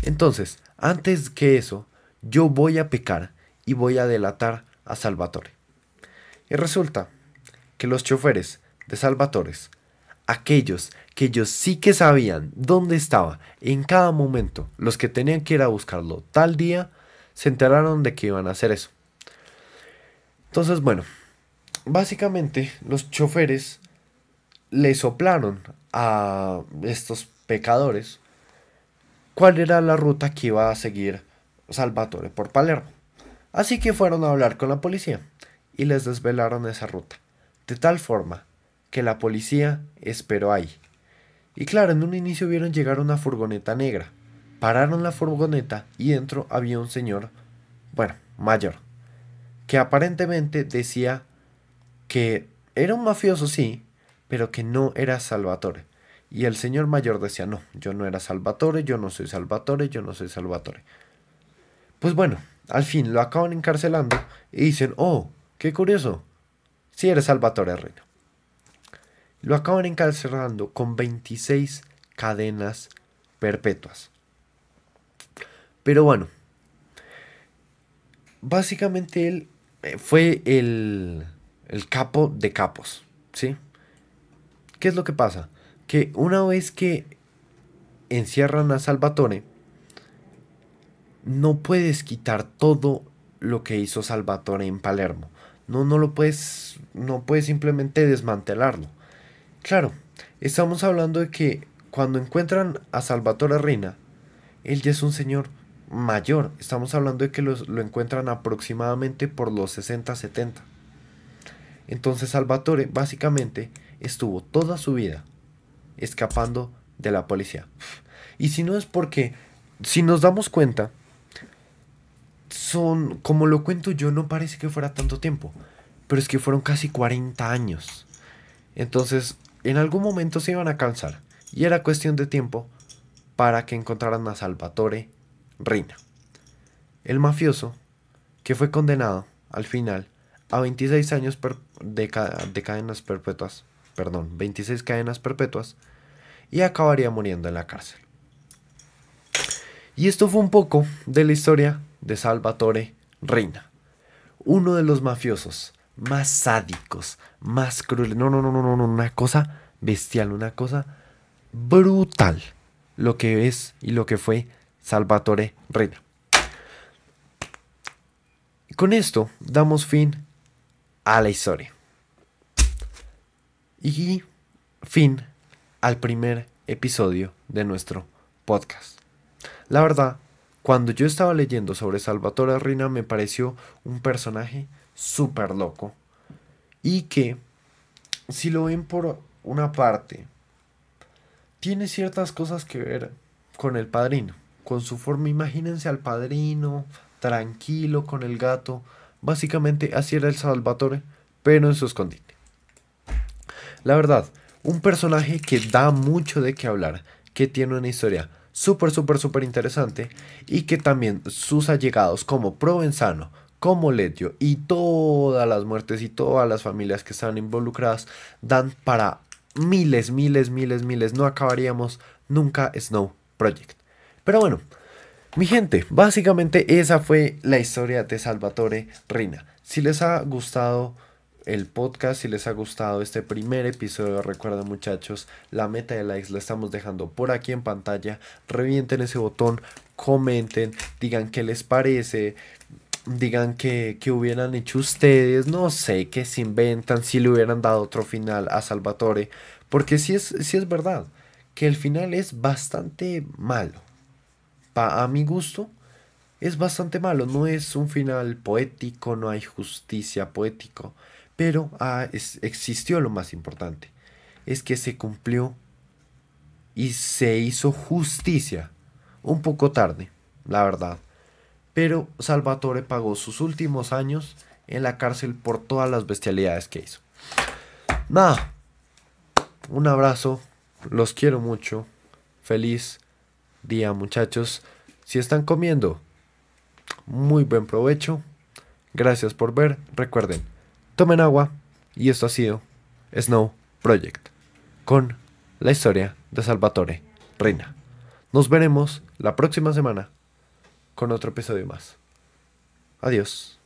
Entonces, antes que eso, yo voy a pecar y voy a delatar a Salvatore. Y resulta que los choferes de Salvatore, aquellos que ellos sí que sabían dónde estaba en cada momento, los que tenían que ir a buscarlo tal día, se enteraron de que iban a hacer eso. Entonces, bueno, básicamente los choferes le soplaron a estos pecadores cuál era la ruta que iba a seguir Salvatore por Palermo. Así que fueron a hablar con la policía y les desvelaron esa ruta, de tal forma que la policía esperó ahí. Y claro, en un inicio vieron llegar una furgoneta negra. Pararon la furgoneta y dentro había un señor, bueno, mayor, que aparentemente decía que era un mafioso, sí, pero que no era Salvatore. Y el señor mayor decía, no, yo no era Salvatore, yo no soy Salvatore, yo no soy Salvatore. Pues bueno, al fin lo acaban encarcelando y dicen, oh, qué curioso, si eres Salvatore Reina. Lo acaban encarcelando con 26 cadenas perpetuas. Pero bueno, básicamente él fue el capo de capos, ¿sí? ¿Qué es lo que pasa? Que una vez que encierran a Salvatore, no puedes quitar todo lo que hizo Salvatore en Palermo. No puedes simplemente desmantelarlo. Claro, estamos hablando de que cuando encuentran a Salvatore Reina, él ya es un señor mayor. Estamos hablando de que lo encuentran aproximadamente por los 60-70. Entonces Salvatore básicamente estuvo toda su vida escapando de la policía. Y si no es porque, si nos damos cuenta, como lo cuento yo, no parece que fuera tanto tiempo, pero es que fueron casi 40 años. Entonces, en algún momento se iban a cansar y era cuestión de tiempo para que encontraran a Salvatore Reina, el mafioso que fue condenado al final a 26 años de cadenas perpetuas, 26 cadenas perpetuas, y acabaría muriendo en la cárcel. Y esto fue un poco de la historia de Salvatore Reina, uno de los mafiosos más sádicos, más crueles. No, una cosa bestial, una cosa brutal, lo que es y lo que fue Salvatore Reina. Con esto damos fin a la historia y fin al primer episodio de nuestro podcast. La verdad, cuando yo estaba leyendo sobre Salvatore Reina me pareció un personaje súper loco y que, si lo ven por una parte, tiene ciertas cosas que ver con el Padrino, con su forma. Imagínense al Padrino tranquilo con el gato. Básicamente así era el Salvatore, pero en su escondite. La verdad, un personaje que da mucho de qué hablar, que tiene una historia súper interesante y que también sus allegados como Provenzano, como Leggio y todas las muertes y todas las familias que están involucradas dan para miles. No acabaríamos nunca Snow Project. Pero bueno, mi gente, básicamente esa fue la historia de Salvatore Reina. Si les ha gustado el podcast, si les ha gustado este primer episodio, recuerden muchachos, la meta de likes la estamos dejando por aquí en pantalla. Revienten ese botón, comenten, digan qué les parece, digan que hubieran hecho ustedes, no sé, que se inventan, si le hubieran dado otro final a Salvatore, porque sí es verdad que el final es bastante malo. A mi gusto es bastante malo, no es un final poético, no hay justicia poético, pero existió lo más importante, es que se cumplió y se hizo justicia, un poco tarde, la verdad, pero Salvatore pagó sus últimos años en la cárcel por todas las bestialidades que hizo. Nada, un abrazo, los quiero mucho, feliz día muchachos, si están comiendo, muy buen provecho, gracias por ver, recuerden, tomen agua y esto ha sido Snow Project con la historia de Salvatore Reina. Nos veremos la próxima semana con otro episodio más. Adiós.